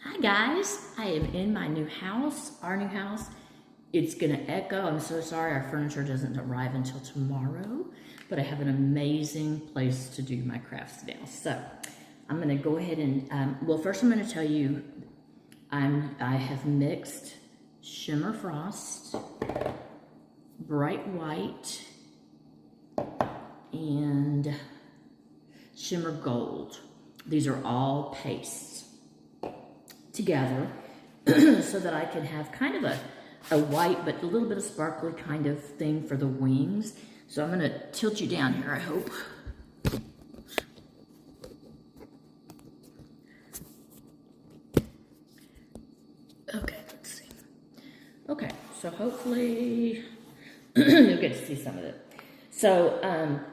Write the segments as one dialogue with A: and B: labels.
A: Hi guys, I am in my new house, our new house. It's gonna echo, I'm so sorry our furniture doesn't arrive until tomorrow, but I have an amazing place to do my crafts now. So I'm gonna go ahead and, well first I'm gonna tell you, I have mixed Shimmer Frost, Bright White, and Shimmer Gold. These are all pastes together so that I can have kind of a white but a little bit of sparkly kind of thing for the wings. So I'm going to tilt you down here, I hope. Okay, let's see. Okay, so hopefully you'll get to see some of it. So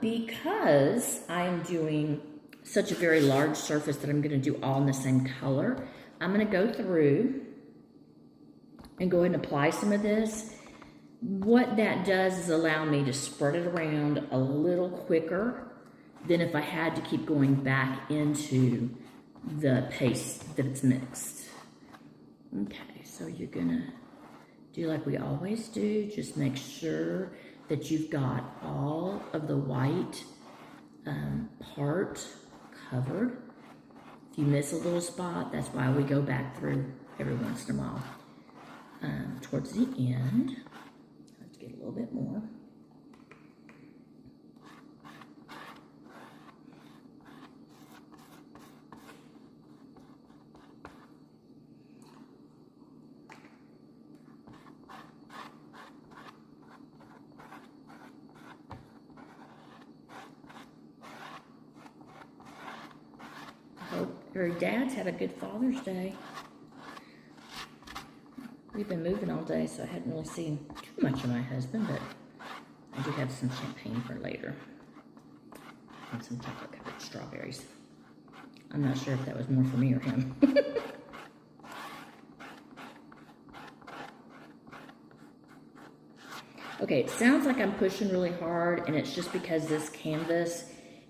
A: because I'm doing such a very large surface that I'm going to do all in the same color, I'm going to go through and go ahead and apply some of this. What that does is allow me to spread it around a little quicker than if I had to keep going back into the paste that it's mixed. Okay, so you're going to do like we always do. Just make sure that you've got all of the white part covered. If you miss a little spot, that's why we go back through every once in a while. Towards the end, let's get a little bit more. Your dad's had a good Father's Day. We've been moving all day, so I hadn't really seen too much of my husband, but I do have some champagne for later. And some chocolate-covered strawberries. I'm not sure if that was more for me or him. Okay, it sounds like I'm pushing really hard, and it's just because this canvas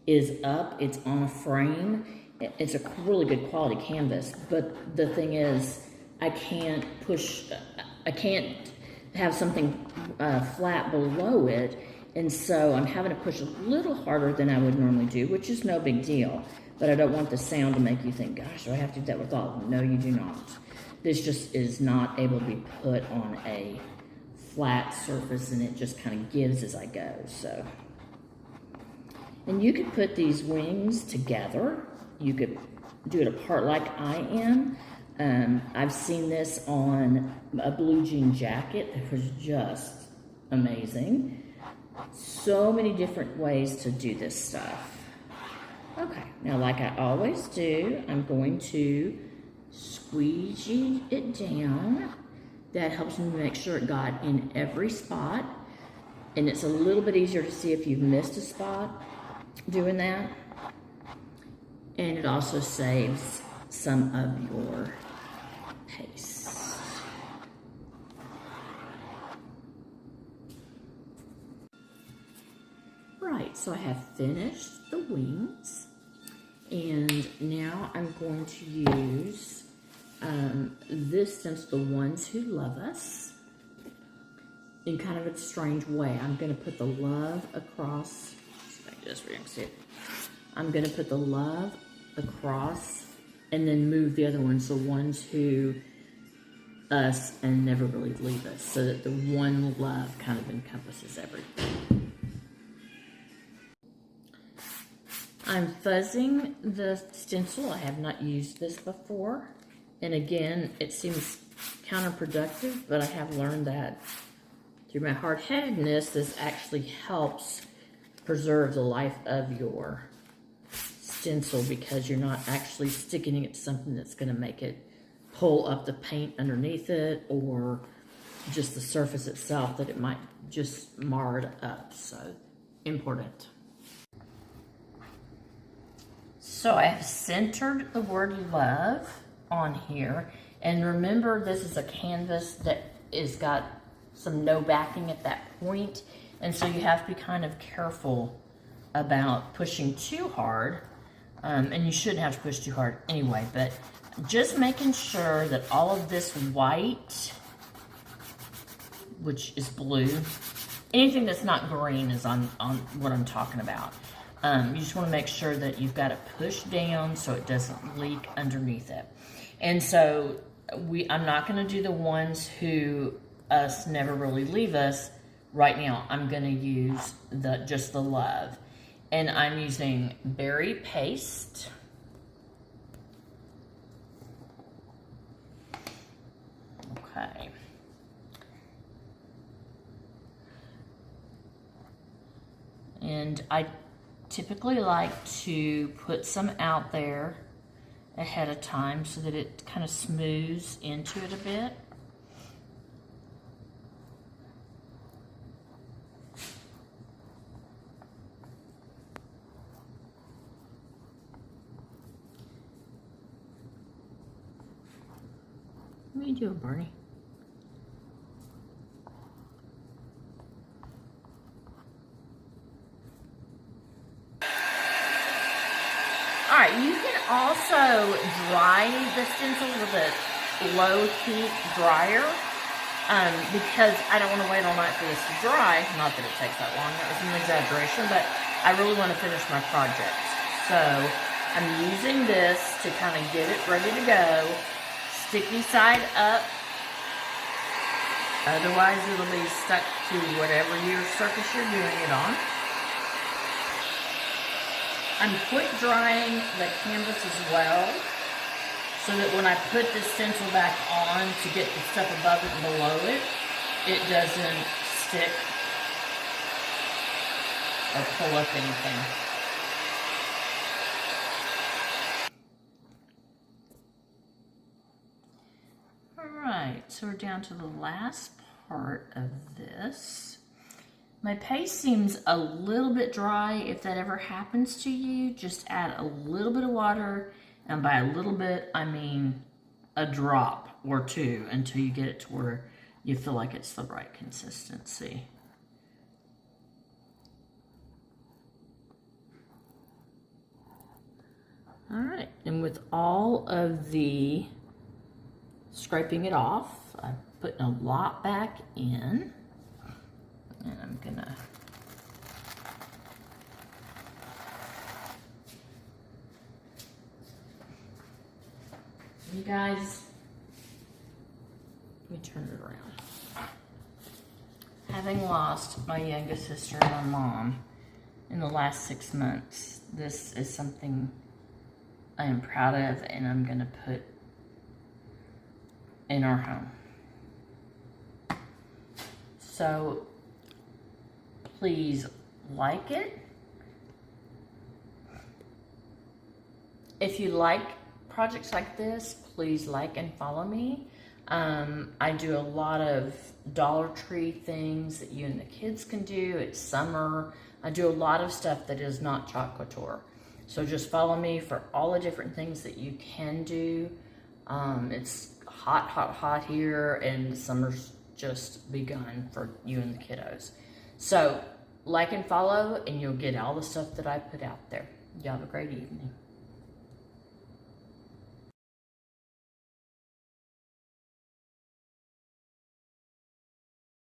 A: is up. It's on a frame. It's a really good quality canvas, but the thing is, I can't have something flat below it, and so I'm having to push a little harder than I would normally do, which is no big deal, but I don't want the sound to make you think, gosh, do I have to do that with all of them? No, you do not. This just is not able to be put on a flat surface, and it just kind of gives as I go, so. And you could put these wings together. You could do it apart like I am. I've seen this on a blue jean jacket that was just amazing. So many different ways to do this stuff. Okay, now like I always do, I'm going to squeegee it down. That helps me make sure it got in every spot. And it's a little bit easier to see if you've missed a spot doing that. And it also saves some of your paste. Right, so I have finished the wings. And now I'm going to use this stencil, The Ones Who Love Us, in kind of a strange way. I'm going to put the love across, like this where you can see it. I'm going to put the love across and then move the other ones, the ones who us and never really leave us, so that the one love kind of encompasses everything. I'm fuzzing the stencil. I have not used this before, and again, it seems counterproductive, but I have learned that through my hard-headedness, this actually helps preserve the life of your stencil, because you're not actually sticking it to something that's going to make it pull up the paint underneath it, or just the surface itself, that it might just mar it up. So important. So I have centered the word love on here, and remember, this is a canvas that is got some no backing at that point, and so you have to be kind of careful about pushing too hard, and you shouldn't have to push too hard anyway, but just making sure that all of this white, which is blue, anything that's not green is on what I'm talking about. You just want to make sure that you've got it pushed down so it doesn't leak underneath it. And so I'm not going to do the ones who us never really leave us right now. I'm going to use just the love. And I'm using berry paste. Okay. And I typically like to put some out there ahead of time so that it kind of smooths into it a bit. What are you doing, Barney? Alright, you can also dry the stencil with a low heat dryer because I don't want to wait all night for this to dry. Not that it takes that long, that was an exaggeration, but I really want to finish my project. So I'm using this to kind of get it ready to go. Sticky side up, otherwise it'll be stuck to whatever your surface you're doing it on. I'm quick drying the canvas as well, so that when I put the stencil back on to get the stuff above it and below it, it doesn't stick or pull up anything. Alright, so we're down to the last part of this. My paste seems a little bit dry. If that ever happens to you, just add a little bit of water, and by a little bit, I mean a drop or two until you get it to where you feel like it's the right consistency. All right, and with all of the scraping it off, I'm putting a lot back in. And I'm gonna you guys, let me turn it around. Having lost my youngest sister and my mom in the last 6 months, this is something I am proud of and I'm gonna put in our home. So please like it. If you like projects like this, please like and follow me. I do a lot of Dollar Tree things that you and the kids can do. It's summer. I do a lot of stuff that is not Chalk Couture. So just follow me for all the different things that you can do. It's hot, hot, hot here, and summer's just begun for you and the kiddos. So like and follow, and you'll get all the stuff that I put out there. Y'all have a great evening.